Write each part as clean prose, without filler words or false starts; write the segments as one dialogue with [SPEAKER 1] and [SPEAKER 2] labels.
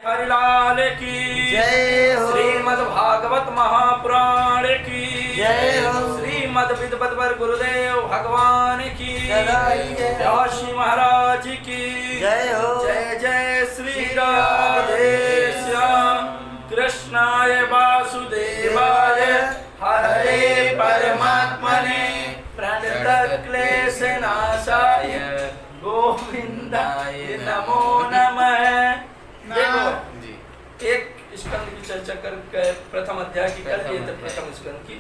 [SPEAKER 1] हरिलाल की
[SPEAKER 2] जय हो।
[SPEAKER 1] श्रीमद् भागवत महापुराण की
[SPEAKER 2] जय हो।
[SPEAKER 1] श्रीमद् विद्वद्वर गुरुदेव भगवान की
[SPEAKER 2] सदाई जय हो।
[SPEAKER 1] व्यास जी महाराज की
[SPEAKER 2] जय हो।
[SPEAKER 1] जय जय श्री राधे श्याम कृष्णाय वासुदेवाय हरे परमात्मने प्रणतक्लेशनाशाय गोविंदाय नमो नमः। देखो एक स्कंद की चर्चा कर प्रथम अध्याय की कर लिए थे, प्रथम स्कंद की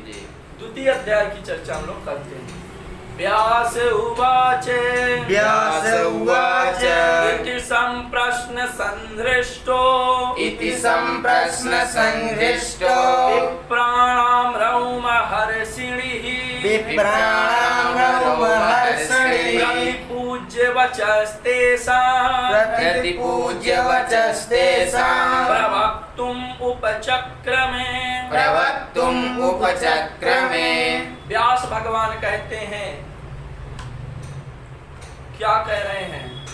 [SPEAKER 1] द्वितीय अध्याय की चर्चा हम लोग करते हैं। व्यास उवाच
[SPEAKER 2] व्यास उवाच
[SPEAKER 1] इति संप्रश्न संहृष्टो विप्राणां रौमहर्षिणिः प्रतिपूज्य वचस्तेषां प्रवक्तुम् उपचक्रमे। व्यास भगवान कहते हैं, क्या कह रहे हैं?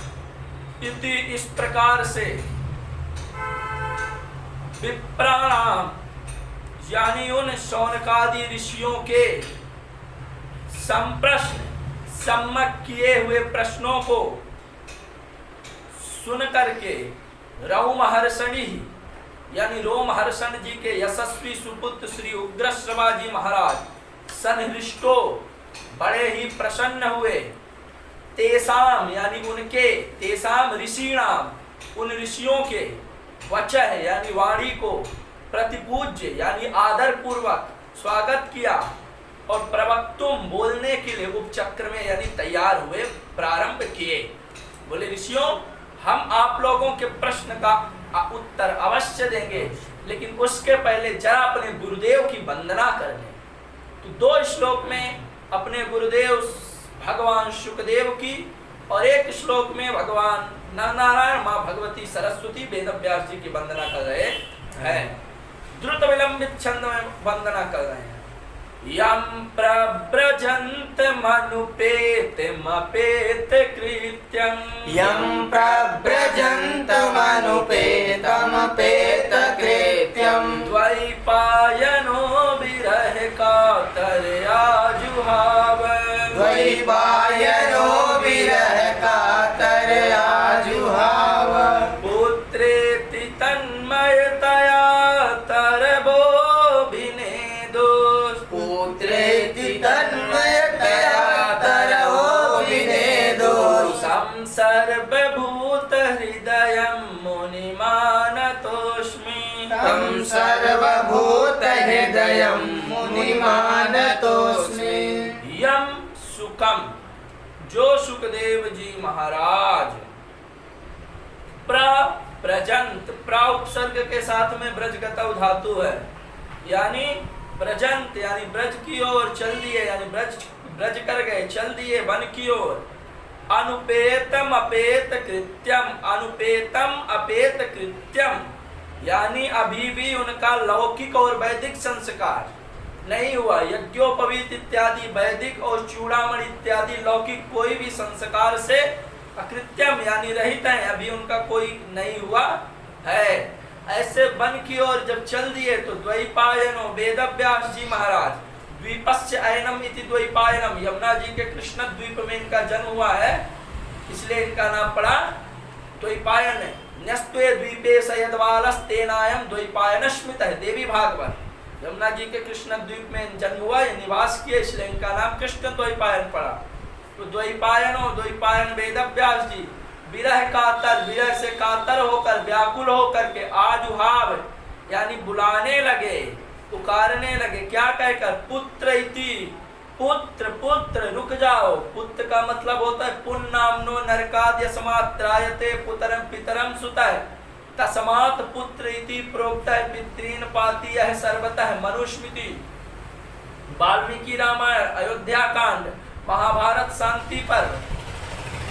[SPEAKER 1] इति इस प्रकार से विप्राणाम यानी उन शौनकादि ऋषियों के संप्रश्न सम्मत किए हुए प्रश्नों को सुन करके रोमहर्षणी यानी रोमहर्षण जी के यशस्वी सुपुत्र श्री उग्रश्रवा जी महाराज संहृष्टो बड़े ही प्रसन्न हुए। तेसाम यानी उनके, तेसाम ऋषिणाम उन ऋषियों के, वचः यानी वाणी को, प्रतिपूज्य यानी आदर पूर्वक स्वागत किया और प्रवक्तुम बोलने के लिए उपचक्र में यानी तैयार हुए, प्रारंभ किए। बोले ऋषियों, हम आप लोगों के प्रश्न का उत्तर अवश्य देंगे, लेकिन उसके पहले जरा अपने गुरुदेव की वंदना कर लें। तो दो श्लोक में अपने गुरुदेव भगवान शुकदेव की और एक श्लोक में भगवान नारायण माँ भगवती सरस्वती वेदव्यास जी की वंदना कर रहे हैं। द्रुत विलंबित छंद में वंदना कर रहे हैं। यम प्रव्रजन्तमनुपेतमपेत कृत्यं द्वैपायनो विरह कातरयाजुहाव पुत्रेति तन्मयतया सर्वभूत हृदयं मुनिमानतोऽस्मि। यम सुकम जो सुखदेव जी महाराज प्रजंत उपसर्ग के साथ में ब्रजगतौ धातु है, यानी प्रजंत यानी ब्रज की ओर चल दिए, यानी ब्रज कर गए, चल दिए वन की ओर। अनुपेतम अपेत कृत्यम यानी अभी भी उनका लौकिक और वैदिक संस्कार नहीं हुआ। यज्ञोपवीत इत्यादि वैदिक और चूड़ामणि इत्यादि लौकिक कोई भी संस्कार से अकृत्यम यानी रहित है, अभी उनका कोई नहीं हुआ है। ऐसे वन की ओर जब चल दिए तो द्वैपायनो वेदव्यास जी महाराज द्वीपस्य अयनम इति द्वैपायनम, यमुना जी के कृष्ण द्वीप में इनका जन्म हुआ है, इसलिए इनका नाम पड़ा द्वैपायन। न्यस्त्वे द्वीपे सयद्वालस्तेनायम द्वैपायनस्मितः, देवी भागवत। यमुना जी के कृष्ण द्वीप में जन्म हुआ, ये निवास किए, इसलिए इनका नाम कृष्ण द्वैपायन पड़ा। तो द्वैपायन वेदव्यास जी विरह कातर, विरह से कातर होकर, व्याकुल होकर के आजुहाव यानी बुलाने लगे, पुकारने लगे। क्या कहकर? पुत्र इति, पुत्र पुत्र रुक जाओ। पुत्र का मतलब होता है पुन्नामनो नरकाद्य समात्रायते पुत्रम पितरम सुतः तस्मात् पुत्र इति प्रोक्तः पितॄन् पाति यः सर्वतः मनुस्मृति। वाल्मीकि रामायण, अयोध्या कांड, महाभारत शांति पर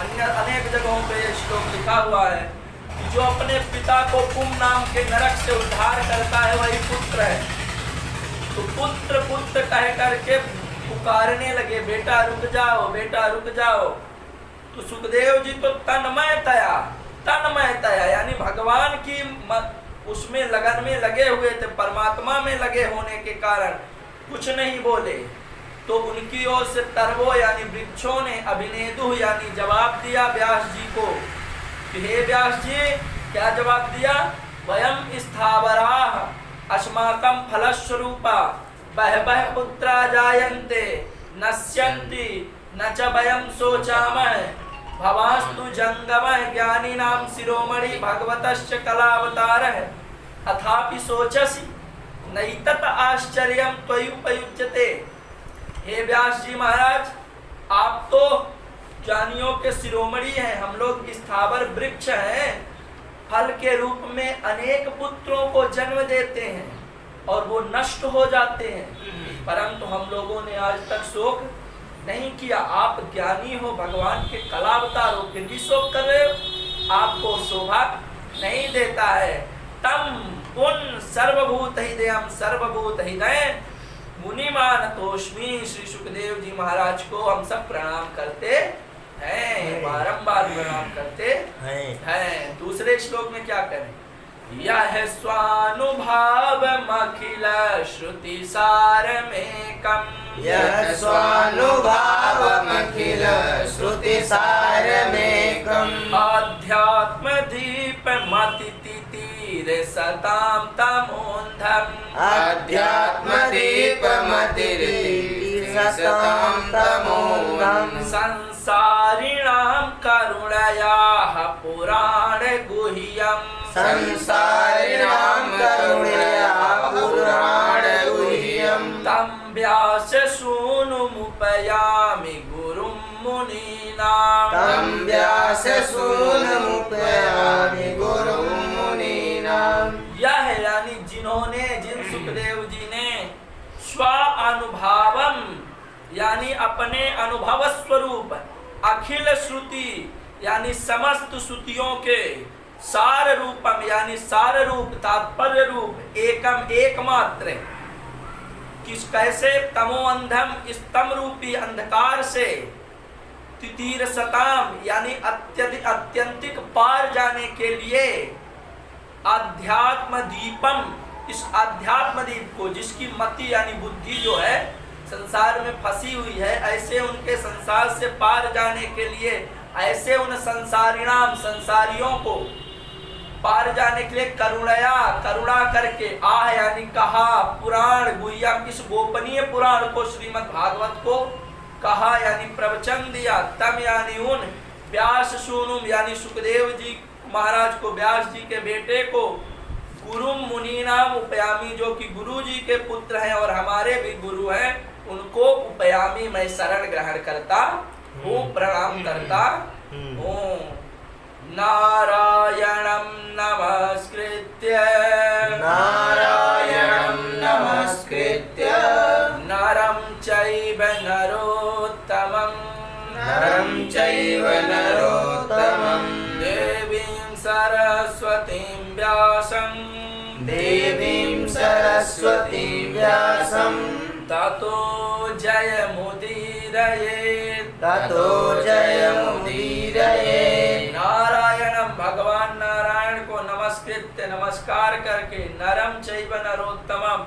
[SPEAKER 1] अन्य अनेक जगहों पे ये श्लोक लिखा हुआ है कि जो अपने पिता को पुम नाम के नरक से उद्धार करता है वही पुत्र है। तो पुत्र पुत्र कह करके पुकारने लगे, बेटा रुक जाओ, बेटा रुक जाओ। तो सुखदेव जी तो तन्मयतया तन्मयतया यानी भगवान की उसमें लगन में लगे हुए थे, परमात्मा में लगे होने के कारण कुछ नहीं बोले। तो उनकी ओर से तरवो यानी वृक्षों ने अभिनेदु यानी जवाब दिया व्यास जी को कि हे व्यास जी, क्या जवाब दिया? वयम स्थावराः अस्माकं फलस्वरूपा बहवः पुत्रा जायन्ते नश्यन्ति न च वयं शोचामः भवास्तु जंगमः ज्ञानिनां शिरोमणि भगवतश्च कलावतारः अथापि शोचसि नैतत् आश्चर्यं त्वयुपयुज्यते। हे व्यास जी महाराज, आप तो ज्ञानियों के शिरोमणि हैं, हम लोग स्थावर वृक्ष हैं, फल के रूप में अनेक पुत्रों को जन्म देते हैं और वो नष्ट हो जाते हैं, परंतु हम लोगों ने आज तक शोक नहीं किया। आप ज्ञानी हो, भगवान के कलावतार हो, फिर भी शोक कर रहे हो, आपको शोभा नहीं देता है। तम पुन सर्वभूत हृदयम सर्वभूत हृदय मुनिमान तोष्मी। श्री सुखदेव जी महाराज को हम सब प्रणाम करते हैं, बारंबार प्रणाम करते हैं। दूसरे श्लोक में क्या करें? यह स्वानुभाव अखिल श्रुति सारमेकम,
[SPEAKER 2] यः स्वानुभावमखिल श्रुतिसारमेकम्
[SPEAKER 1] आध्यात्म दीप मतितितीर सतां तमोन्धम्,
[SPEAKER 2] आध्यात्मदीपमतिर्सतां तमोन्धम्
[SPEAKER 1] संसारिणां करुणयाः पुराण गुह्यम्,
[SPEAKER 2] संसारिणां करुणया पुराणगुह्यम्
[SPEAKER 1] तं व्यास सूनुमुपयामि गुरुं मुनीनां,
[SPEAKER 2] तं व्याससूनुमुपयामि गुरुं मुनीनां।
[SPEAKER 1] यह यानी जिन्होंने, जिन सुखदेव जी ने स्व अनुभवम यानी अपने अनुभव स्वरूप अखिल श्रुति यानी समस्त श्रुतियों के सार रूपम यानी सार रूप तात्पर्य रूप एकम एकमात्र किस कैसे तमो अंधम स्तम रूपी अंधकार से तितीर सताम यानी अत्यंतिक पार जाने के लिए अध्यात्म दीपम इस अध्यात्म दीप को जिसकी मति यानी बुद्धि जो है संसार में फंसी हुई है, ऐसे उनके संसार से पार जाने के लिए ऐसे उन संसारिणाम संसारियों को पार जाने के लिए करुणया करुणा करके आह यानी कहा पुराण गुह्यम इस गोपनीय पुराण को श्रीमद् भागवत को कहा यानी प्रवचन दिया। तम यानी उन व्यास सूनुम यानी सुखदेव जी महाराज को व्यास जी के बेटे को गुरु मुनीनाम उपयामी जो कि गुरु जी के पुत्र हैं और हमारे भी गुरु हैं उनको उपयामी मैं शरण ग्रहण करता हूँ प्रणाम करता हूँ। नारायणं नमस्कृत्य नरं चैव नरोत्तमं देवीं सरस्वतीं व्यासं ततो जयमुदीरयेत्। नारायणम भगवान नारायण को नमस्कृत्य नमस्कार करके नरम चैव नरोत्तमम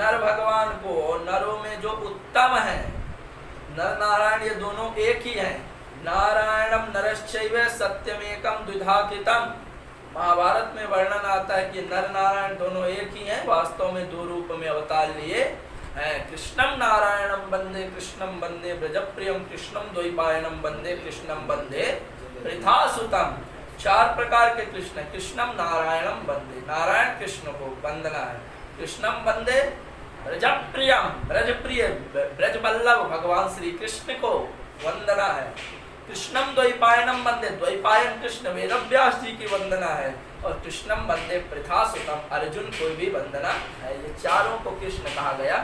[SPEAKER 1] नर भगवान को और नरों में जो उत्तम है नर नारायण ये दोनों एक ही हैं। नारायणम नरश्चैव सत्यमेकम द्विधा कृतम। महाभारत में वर्णन आता है कि नर नारायण दोनों एक ही हैं, वास्तव में दो रूप में अवतार लिए हैं। कृष्णम नारायणम वंदे कृष्णम वंदे ब्रजप्रियम कृष्णम द्वैपायनम वंदे कृष्णम वंदे पृथासुतम। चार प्रकार के कृष्ण, कृष्णम नारायणम वंदे नारायण कृष्ण को वंदना है, कृष्णम वंदे ब्रजप्रियम ब्रजप्रिय ब्रजवल्लभ भगवान श्री कृष्ण को वंदना है, कृष्णम द्वैपायनम वंदे द्वैपायन कृष्ण वेदव्यास जी की वंदना है और कृष्णम वंदे पृथासुतम अर्जुन को भी वंदना है। ये चारों को कृष्ण कहा गया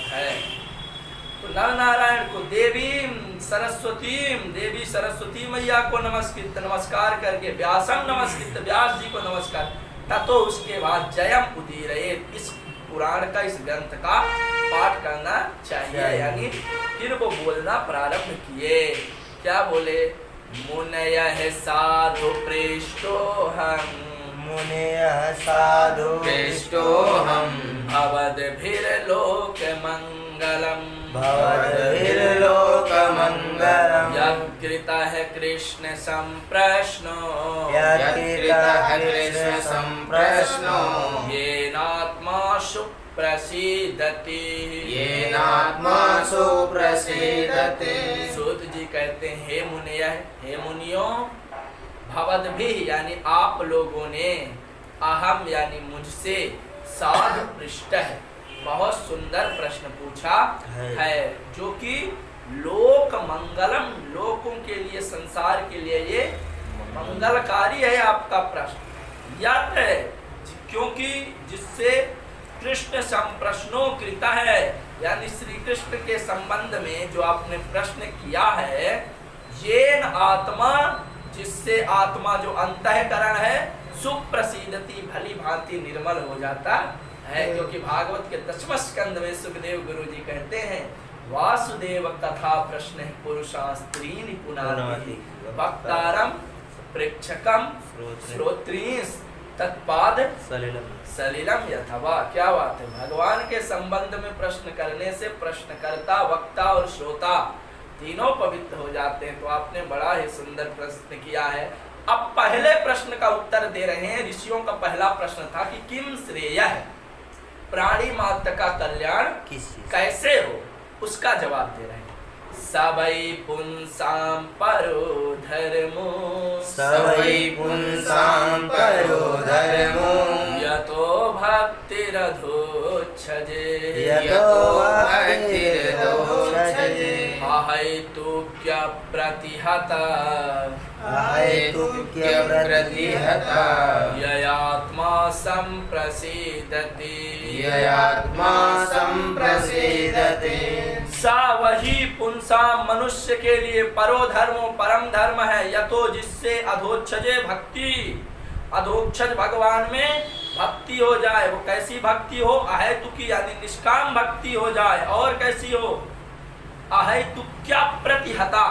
[SPEAKER 1] है। तो नर नारायण को देवी सरस्वती मैया को नमस्कार करके व्यासम नमस्कृत व्यास जी को नमस्कार ततो उसके बाद जयम उदीरयेत् इस पुराण का इस ग्रंथ का पाठ करना चाहिए। यानी फिर वो बोलना प्रारंभ किए, क्या बोले? मुनयः साधु पृष्टोऽहम्
[SPEAKER 2] मुनयः साधु पृष्टोऽहम्
[SPEAKER 1] भवद्भिर्लोकमङ्गलम्
[SPEAKER 2] भवद्भिर्लोकमङ्गलम्
[SPEAKER 1] यत्कृतः कृष्ण सम्प्रश्नो
[SPEAKER 2] यत्कृतः कृष्ण सम्प्रश्नो
[SPEAKER 1] येनात्मा सुप्रसीदति
[SPEAKER 2] येनात्मा सुप्रसीदति।
[SPEAKER 1] सूत जी कहते हैं हे मुनिय हे मुनियों भवद्भि यानी आप लोगों ने अहम यानी मुझसे साधु पृष्ठ है बहुत सुंदर प्रश्न पूछा है जो कि लोक मंगलम लोकों के लिए संसार के लिए ये मंगलकारी है आपका प्रश्न यत है क्योंकि जिससे कृष्ण संप्रश्नो कृता है यानी श्री कृष्ण के संबंध में जो आपने प्रश्न किया है येन आत्मा जिससे आत्मा जो अंतःकरण है सुप्रसीदति भली भांति निर्मल हो जाता है क्योंकि भागवत के 10वें स्कंद में सुखदेव गुरु जी कहते हैं वासुदेव कथा प्रश्न पुरुषास्त्रीनि पुनाति वक्तारम प्रेक्षकम श्रोत्रींस तत्पाद सलिलम यथवा। क्या बात है भगवान के संबंध में प्रश्न करने से प्रश्नकर्ता वक्ता और श्रोता तीनों पवित्र हो जाते हैं। तो आपने बड़ा ही सुंदर प्रश्न किया है। अब पहले प्रश्न का उत्तर दे रहे हैं। ऋषियों का पहला प्रश्न था कि किम श्रेय है प्राणी मात्र का कल्याण कैसे हो उसका जवाब दे रहे हैं। सबई पुंसाम परो धर्मो
[SPEAKER 2] सबई पुंसाम परो धर्मो
[SPEAKER 1] यतो भक्तिरधोच्छजे
[SPEAKER 2] यतो भक्तिरधोच्छजे
[SPEAKER 1] अहैतुक्य प्रतिहता
[SPEAKER 2] अहैतुक्य प्रतिहता
[SPEAKER 1] ययात्मा संप्रसीदति
[SPEAKER 2] ययात्मा संप्रसीदति।
[SPEAKER 1] सा वही पुंसा मनुष्य के लिए परो धर्मो परम धर्म है यतो जिससे अधोक्षजे भक्ति अधोक्षज भगवान में भक्ति हो जाए। वो कैसी भक्ति हो अहेतुकी यानी निष्काम भक्ति हो जाए। और कैसी हो अहेतुक्या प्रतिहता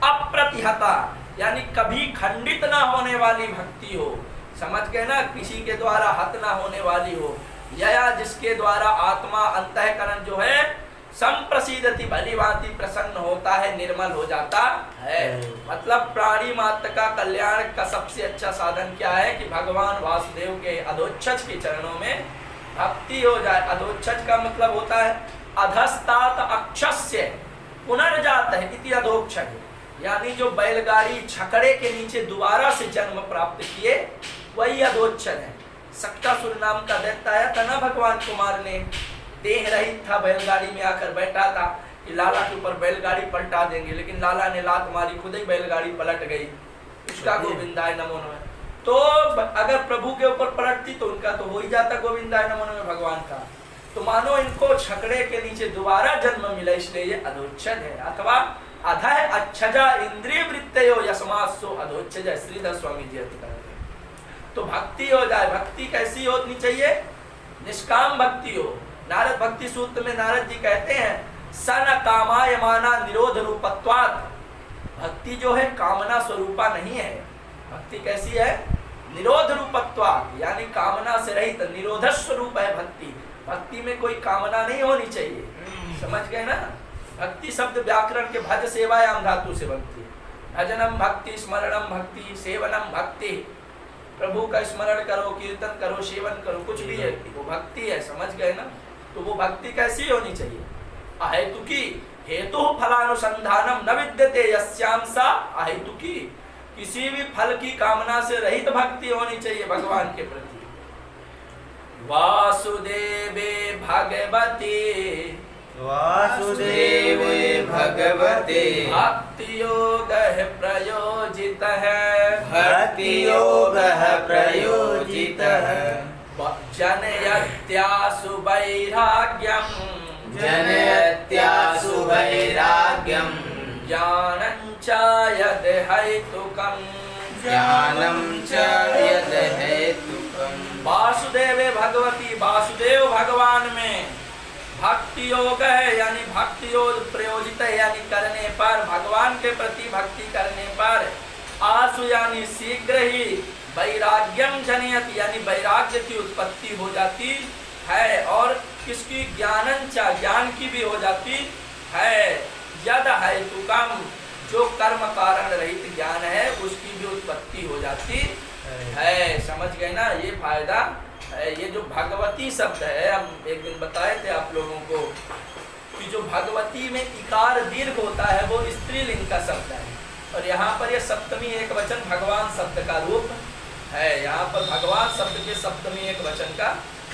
[SPEAKER 1] अप्रतिहता यानी कभी खंडित ना होने वाली भक्ति हो। समझ गए ना किसी के द्वारा हत ना होने वाली हो। या जिसके द्वारा आत्मा अंतःकरण जो है संप्रसीदति भली भांति प्रसन्न होता है निर्मल हो जाता है। मतलब प्राणी मात्र का कल्याण का सबसे अच्छा साधन क्या है कि भगवान वासुदेव के अधोच्छज के चरणों में भक्ति हो जाए। अधोच्छज का मतलब होता है अधस्तात अक्षस्य पुनर्जात है इति अधोक्षज यानी जो बैलगाड़ी छकड़े के नीचे दोबारा से जन्म प्राप्त किए वही अधोच्छज है। सक्टासुर नाम का दैत्य आया था ना भगवान कुमार ने देह रहित था बैलगाड़ी में आकर बैठा था कि लाला के ऊपर बैलगाड़ी पलटा देंगे लेकिन लाला ने लात मारी खुद ही बैलगाड़ी पलट गई। उसका गोविंदाय नमो नमः। तो अगर प्रभु के ऊपर पलटती तो उनका तो हो ही जाता गोविंदाय नमो नमः भगवान का। तो मानो इनको छकड़े के नीचे दोबारा जन्म मिला इसलिए ये अधोच्छद है। अथवा अधः अच्छजा इंद्रिय वृत्तयो यस्मात्सो अधोच्छज श्रीधर स्वामी जी कहते हैं। तो भक्ति हो जाए। भक्ति कैसी होनी चाहिए निष्काम भक्ति हो। नारद भक्ति सूत्र में नारद जी कहते हैं सन कामायमाना निरोध रूपत्वात् भक्ति जो है कामना स्वरूपा नहीं है। भक्ति कैसी है निरोध रूपत्वात् यानी कामना से रहित निरोध स्वरूप है भक्ति। भक्ति में कोई कामना नहीं होनी चाहिए। समझ गए ना। भक्ति शब्द व्याकरण के भज सेवायाम धातु से बनती है। भजनम भक्ति स्मरणम भक्ति सेवनम भक्ति। प्रभु का स्मरण करो कीर्तन करो सेवन करो कुछ भी है वो भक्ति है। समझ गए ना। तो वो भक्ति कैसी होनी चाहिए अहेतुकी हेतु फलानुसंधानम न विद्यते यस्याम सा अहेतुकी किसी भी फल की कामना से रहित भक्ति होनी चाहिए भगवान के प्रति। वासुदेवे भगवती
[SPEAKER 2] वासुदेवे भगवते
[SPEAKER 1] भक्ति योग प्रयोजित है
[SPEAKER 2] भक्ति योग प्रयोजित है
[SPEAKER 1] जनयत्यासु वैराग्यम
[SPEAKER 2] जनयत्यासु वैराग्यम
[SPEAKER 1] ज्ञानं च यद् हेतुकम्
[SPEAKER 2] ज्ञानं च यद् हेतुकम्।
[SPEAKER 1] वासुदेवे भगवती वासुदेव भगवान में भक्ति योग है यानी भक्ति योग प्रयोजित है यानी करने पर भगवान के प्रति भक्ति करने पर आसु यानी शीघ्र ही, वैराग्यम जनयति यानी वैराग्य की उत्पत्ति हो जाती है, और किसकी, ज्ञानंचा ज्ञान की भी हो जाती है। यद हेतुकम जो कर्म कारण रहित ज्ञान है उसकी भी उत्पत्ति हो जाती है। समझ गए ना, ये फायदा है। ये जो भगवती शब्द है, हम एक दिन बताए थे आप लोगों को कि जो भगवती में इकार दीर्घ होता है वो स्त्रीलिंग का शब्द है, और यहाँ पर ये सप्तमी एक वचन भगवान शब्द का रूप है। यहाँ पर भगवान शब्द के सप्तमी एक वचन का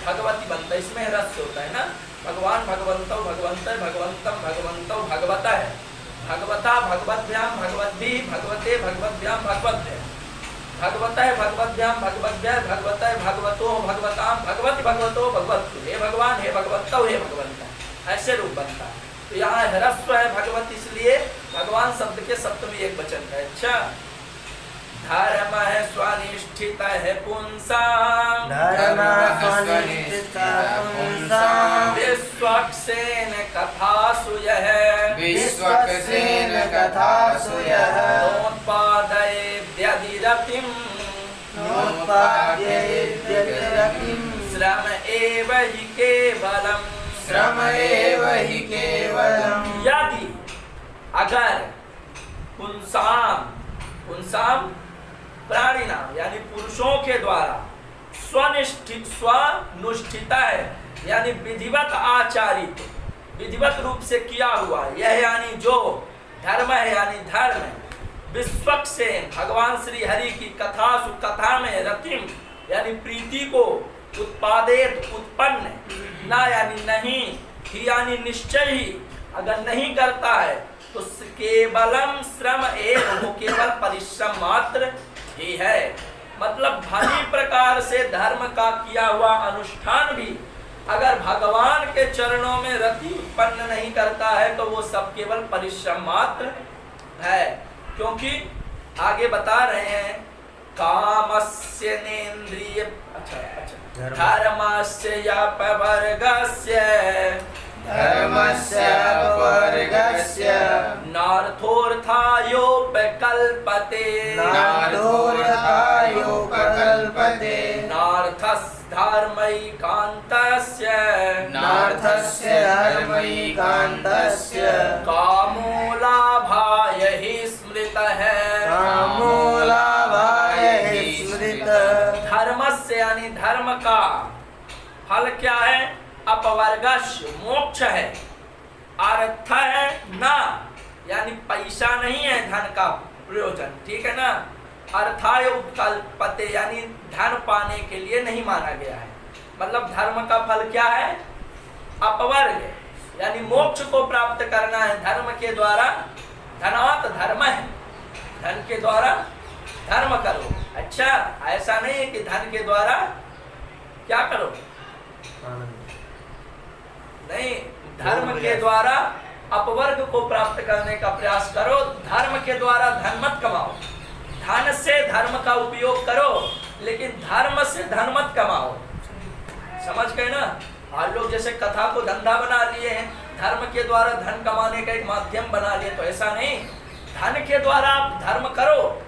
[SPEAKER 1] भगवती बनता है, इसमें रस होता है ना। भगवान भगवंतो भगवंत भगवंतम भगवंतो भगवता है, भगवता भगवद्भ्याम भगवद्भी भगवते भगवद्भ्याम भगवते, भगवता है भगवद्भ्याम भगवद्भ्या भगवता है भगवतो भगवताम भगवती भगवतो भगवत, हे भगवान हे भगवतो हे भगवंता, ऐसे रूप बनता है। तो यहाँ ह्रस्व है भगवत, इसलिए भगवान शब्द के सप्तमी एक वचन है। अच्छा, धर्म है स्वनिष्ठित है पुंसाम, विश्वक्सेन कथासु यः,
[SPEAKER 2] विश्वक्सेन कथासु यः,
[SPEAKER 1] नोत्पादयेद्यदिरतिं, श्रम एव हि केवलम्,
[SPEAKER 2] श्रम एव हि केवलम्।
[SPEAKER 1] यदि अगर पुंसाम, पुंसाम प्राणिनाम यानी पुरुषों के द्वारा, स्वनिष्ठित स्वनुष्ठित है यानी विधिवत आचारित, विधिवत रूप से किया हुआ, यह यानी जो धर्म है यानी धर्म, विश्वक्सेन भगवान श्री हरि की कथा सुकथा में रतिम यानी प्रीति को उत्पादित उत्पन्न, ना यानी नहीं, ही यानी निश्चय ही, अगर नहीं करता है तो केवलम श्रम एवं, वो केवल परिश्रम मात्र ही है। मतलब भली प्रकार से धर्म का किया हुआ अनुष्ठान भी अगर भगवान के चरणों में रति उत्पन्न नहीं करता है तो वो सब केवल परिश्रम मात्र है। क्योंकि आगे बता रहे हैं कामस्य नेन्द्रिय, अच्छा धर्मस्य यापवर्गस्य,
[SPEAKER 2] धर्मस्य अपवर्गस्य,
[SPEAKER 1] नार्थोऽर्थायोपकल्पते,
[SPEAKER 2] नार्थोऽर्थायोपकल्पते,
[SPEAKER 1] नार्थस्धर्मैकान्तस्य,
[SPEAKER 2] नार्थस्य धर्मैकान्तस्य,
[SPEAKER 1] कामो लाभाय हि स्मृतः,
[SPEAKER 2] कामो लाभाय हि स्मृतः।
[SPEAKER 1] धर्मस्य यानी धर्म का फल क्या है, अपवर्गस्य मोक्ष है, अर्थ है ना यानी पैसा नहीं है धन का प्रयोजन, ठीक है ना। अर्थाय उपकल्पते यानी धन पाने के लिए नहीं माना गया है। मतलब धर्म का फल क्या है, अपवर्ग यानी मोक्ष को प्राप्त करना है धर्म के द्वारा। धनवत धर्म है, धन के द्वारा धर्म करो। अच्छा, ऐसा नहीं है कि धन के द्वारा क्या करो, नहीं, धर्म के द्वारा अपवर्ग को प्राप्त करने का प्रयास करो। धर्म के द्वारा धन मत कमाओ, धन से धर्म का उपयोग करो, लेकिन धर्म से धन मत कमाओ। समझ गए ना। आज लोग जैसे कथा को धंधा बना लिए हैं, धर्म के द्वारा धन कमाने का एक माध्यम बना लिए, तो ऐसा नहीं। धन के द्वारा आप धर्म करो,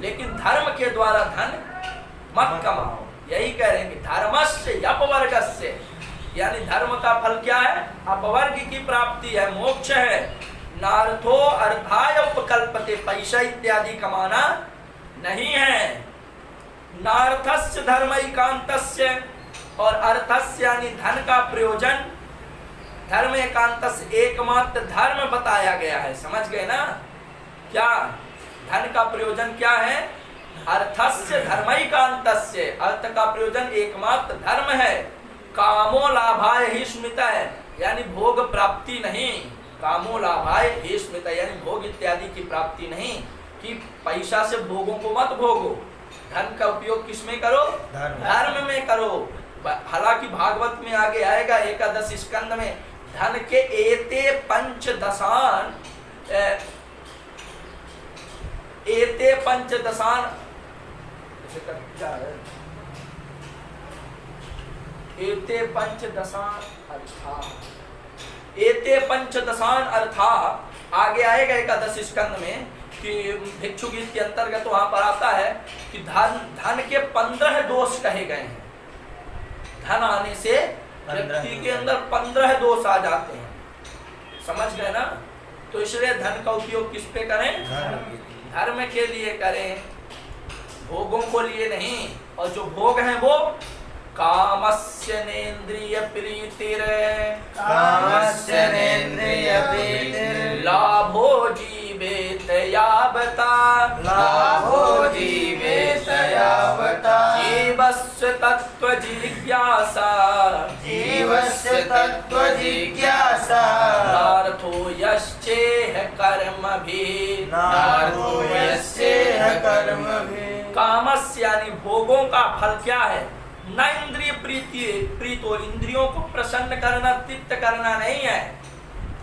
[SPEAKER 1] लेकिन धर्म के द्वारा धन मत कमाओ। यही कह रहे हैं कि धर्मस्य अपवर्गस्य यानी धर्म का फल क्या है, अपवर्ग की प्राप्ति है, मोक्ष है। नार्थो अर्थाय उपकल्पते, पैसा इत्यादि कमाना नहीं है। नार्थस्य धर्मैकान्तस्य, और अर्थस्य यानी धन का प्रयोजन, धर्म एकांतस्य एकमात्र धर्म बताया गया है। समझ गए ना। क्या धन का प्रयोजन क्या है, अर्थस्य धर्मैकान्तस्य, अर्थ का प्रयोजन एकमात्र धर्म है। कामो लाभाय हि स्मृतः है यानी भोग प्राप्ति नहीं, कामो लाभाय हि स्मृतः यानी भोग इत्यादि की प्राप्ति नहीं, कि पैसा से भोगों को मत भोगो, धन का उपयोग किसमें करो, धर्म में करो। हालांकि भागवत में आगे आएगा 11 स्कंद में, धन के एते पंचदशान, एते पंचदशान एते पंचदशान अर्था, एते पंचदशान अर्था आगे आएगा 11 स्कंद में कि भिक्षु गीत के अंतर्गत वहां पर आता है कि धन के 15 दोष कहे गए हैं। धन आने से व्यक्ति के अंदर 15 दोष आ जाते हैं, समझ गए ना। तो इसलिए धन का उपयोग किस पे करें? धर्म के लिए करें, भोगों को लिए नहीं। और जो भोग हैं वो कामस्य नेन्द्रिय प्रीतिर,
[SPEAKER 2] कामस्य नेन्द्रिय प्रीतिर,
[SPEAKER 1] लाभो जीवेत यावता,
[SPEAKER 2] लाभो जीवेत यावता,
[SPEAKER 1] जीवस्य तत्व जिज्ञासा,
[SPEAKER 2] जीवस्य तत्व जिज्ञासा,
[SPEAKER 1] नार्थो यश्चेह कर्मभिः,
[SPEAKER 2] नार्थो यस्येह कर्मभिः।
[SPEAKER 1] कामस्य यानी भोगों का फल क्या है? न इंद्रिय प्रीतो, इंद्रियों को प्रसन्न करना, तृप्त करना नहीं है।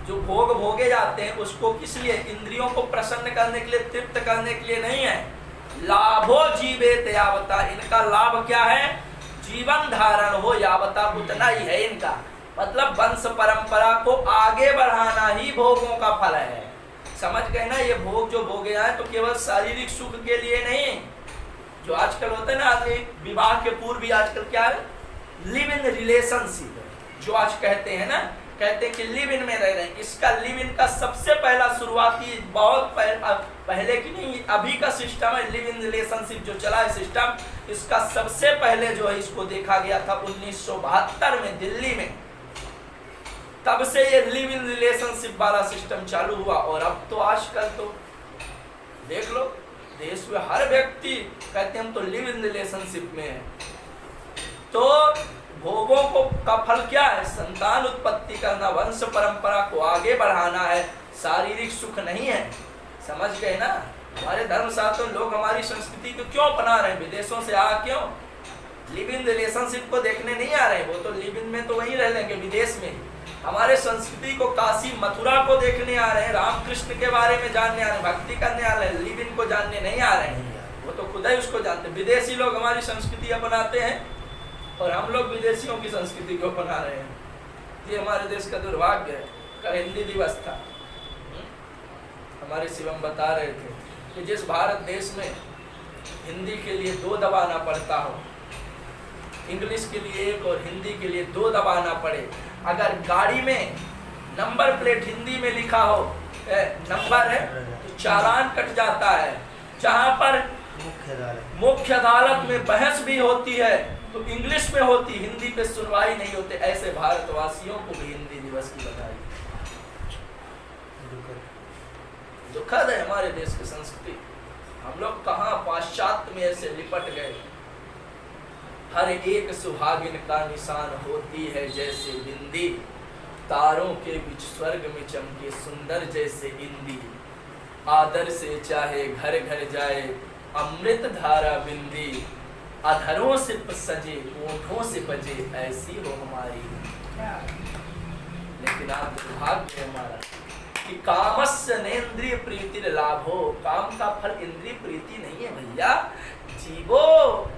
[SPEAKER 1] जो भोग भोगे जाते हैं उसको किस लिए? इंद्रियों को प्रसन्न करने के लिए, तृप्त करने के लिए नहीं है। लाभो जीवेत यावता, इनका लाभ क्या है? जीवन धारण हो यावता, उतना ही है इनका। मतलब वंश परंपरा को आगे बढ़ाना ही भोगों का फल है। समझ गए ना। ये भोग जो भोगे आए तो केवल शारीरिक सुख के लिए नहीं। जो आजकल होता है ना, आदमी विवाह के पूर्व भी आजकल क्या है? लिव इन रिलेशनशिप, जो आज कहते हैं ना, कहते हैं कि लिव इन में रह रहे हैं। इसका लिव इन का सबसे पहला शुरुआती बहुत पहले की नहीं, अभी का सिस्टम है लिव इन रिलेशनशिप जो चला है सिस्टम, इसका सबसे पहले जो है इसको देखा गया था 1972 में दिल्ली में। तब से ये लिव इन रिलेशनशिप वाला सिस्टम चालू हुआ। और अब तो आजकल तो देख लो, देश में हर व्यक्ति कहते हैं हम तो लिव इन रिलेशनशिप में है। तो भोगों को का फल क्या है? संतान उत्पत्ति करना, वंश परंपरा को आगे बढ़ाना है, शारीरिक सुख नहीं है। समझ गए ना। हमारे धर्म शास्त्र लोग हमारी संस्कृति को क्यों अपना रहे हैं? विदेशों से आ क्यों लिव इन रिलेशनशिप को देखने नहीं आ रहे? वो तो लिव इन में तो वहीं रह लेंगे विदेश में। हमारे संस्कृति को, काशी मथुरा को देखने आ रहे हैं, रामकृष्ण के बारे में जानने आ रहे हैं, भक्ति करने आ रहे हैं, लिव इन को जानने नहीं आ रहे हैं। वो तो खुद ही उसको जानते हैं। विदेशी लोग हमारी संस्कृति अपनाते हैं और हम लोग विदेशियों की संस्कृति को अपना रहे हैं। ये हमारे देश का दुर्भाग्य है। कल हिंदी दिवस था, हमारे शिवम बता रहे थे कि जिस भारत देश में हिंदी के लिए 2 दबाना पड़ता हो, इंग्लिश के लिए 1 और हिंदी के लिए 2 दबाना पड़े, अगर गाड़ी में नंबर प्लेट हिंदी में लिखा हो, नंबर है, तो चालान कट जाता है। जहां पर मुख्य अदालत में बहस भी होती है तो इंग्लिश में होती, हिंदी पे सुनवाई नहीं होते। ऐसे भारतवासियों को भी हिंदी दिवस की बधाई। दुखद है हमारे देश की संस्कृति। हम लोग कहाँ पाश्चात्य में ऐसे लिपट गए। हर एक सुहागिन का निशान होती है जैसे बिंदी, तारों के बीच स्वर्ग में चमके सुंदर जैसे इंदी, आदर से चाहे घर घर जाए अमृत धारा बिंदी, अधरों से सजे ओठों से बजे ऐसी हो हमारी। लेकिन आप दुर्भाग्य हमारा कि कामस्य नेन्द्रिय प्रीति लाभो, काम का फल इंद्रिय प्रीति नहीं है भैया। जीवो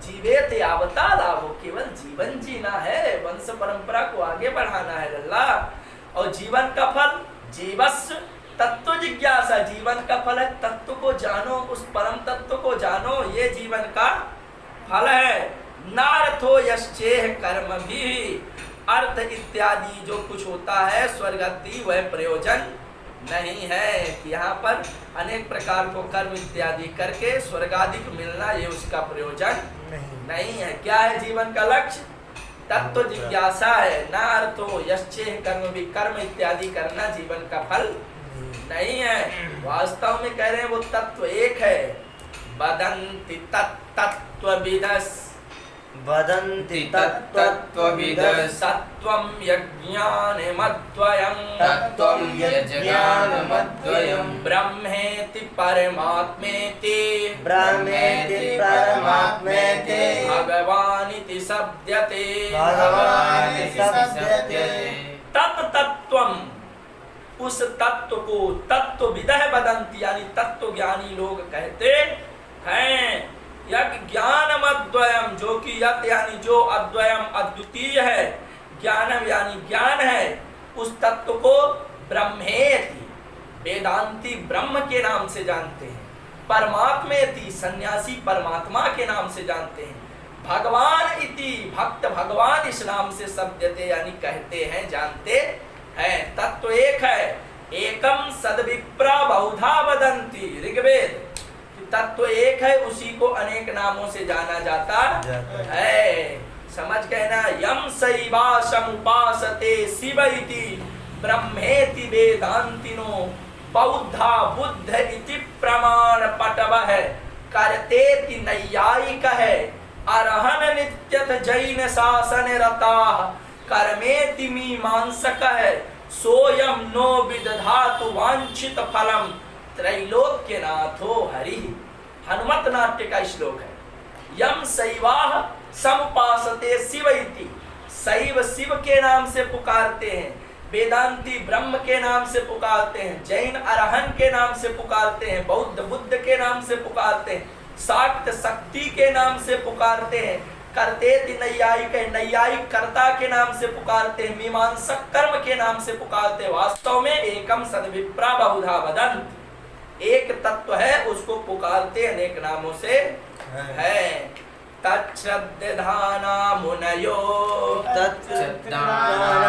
[SPEAKER 1] जीवेत यावता लाभो, केवल जीवन जीना है, वंश परंपरा को आगे बढ़ाना है लल्ला। और जीवन का फल जीवस्य तत्व जिज्ञासा, जीवन का फल है तत्व को जानो, उस परम तत्व को जानो, ये जीवन का फल है। नार्थो यश्चेह कर्म भी, अर्थ इत्यादि जो कुछ होता है स्वर्गति वह प्रयोजन नहीं है। कि यहाँ पर अनेक प्रकार को कर्म इत्यादि करके स्वर्गाधिक मिलना ये उसका प्रयोजन नहीं है। क्या है जीवन का लक्ष्य? तत्व जिज्ञासा है। न अर्थो यश्चेह कर्म भी, कर्म इत्यादि करना जीवन का फल नहीं है। वास्तव में कह रहे हैं वो तत्व एक है। वदन्ति तत्तत्त्वविदस्,
[SPEAKER 2] वदन्ति तत्तत्त्वविदस्,
[SPEAKER 1] सत्त्वं यज्ञानमद्वयम्,
[SPEAKER 2] तत्त्वं यज्ञानमद्वयम्,
[SPEAKER 1] ब्रह्मेति परमात्मेति,
[SPEAKER 2] ब्रह्मेति परमात्मेति,
[SPEAKER 1] भगवानिति शब्दते,
[SPEAKER 2] भगवानिति शब्दते।
[SPEAKER 1] तत्तत्त्वम्, उस तत्व को तत्त्वविदः वदन्ति यानी तत्व ज्ञानी लोग कहते हैं। यज्ञ ज्ञानम अद्वयम, जो कि यज्ञ यानी जो, अद्वयम अद्वितीय है, ज्ञानम यानी ज्ञान है, उस तत्व को ब्रह्मेति वेदांती ब्रह्म के नाम से जानते हैं। परमात्मेति सन्यासी परमात्मा के नाम से जानते हैं। भगवान इति भक्त भगवान इस नाम से शब्दते यानी कहते हैं, जानते हैं। तत्व एक है, एकम सद्विप्रा बहुधा वदन्ति, ऋग्वेद। तत्व एक है, उसी को अनेक नामों से जाना जाता है। समझ गए ना। यम सैवा समुपासते शिव इति ब्रह्मेति वेदांतिनो बौद्धा बुद्ध इति प्रमाण पटवः करतेति नैयायिक है। अरहन नित्यत जैन शासन रताः कर्मेति मीमांसक है। सोयम नो विदधातु वांछित फलम त्रैलोक्यनाथो हरि। हनुमत नाट्य का श्लोक है। यम शैवाः समुपासते शिव इति, शैव शिव के नाम से पुकारते हैं, वेदांती ब्रह्म के नाम से पुकारते हैं, जैन अरहन के नाम से पुकारते हैं, बौद्ध बुद्ध के नाम से पुकारते हैं, शाक्त शक्ति के नाम से पुकारते हैं, करतेति नैयायिक नैयायिक कर्ता के नाम से पुकारते हैं, मीमांसक कर्म के नाम से पुकारते हैं। वास्तव में एकम सद्विप्रा बहुधा वदन्ति, एक तत्व है, उसको पुकारते अनेक नामों से है। तच्छ्रद्धाना मुनयो
[SPEAKER 2] तच्छ्रद्धाना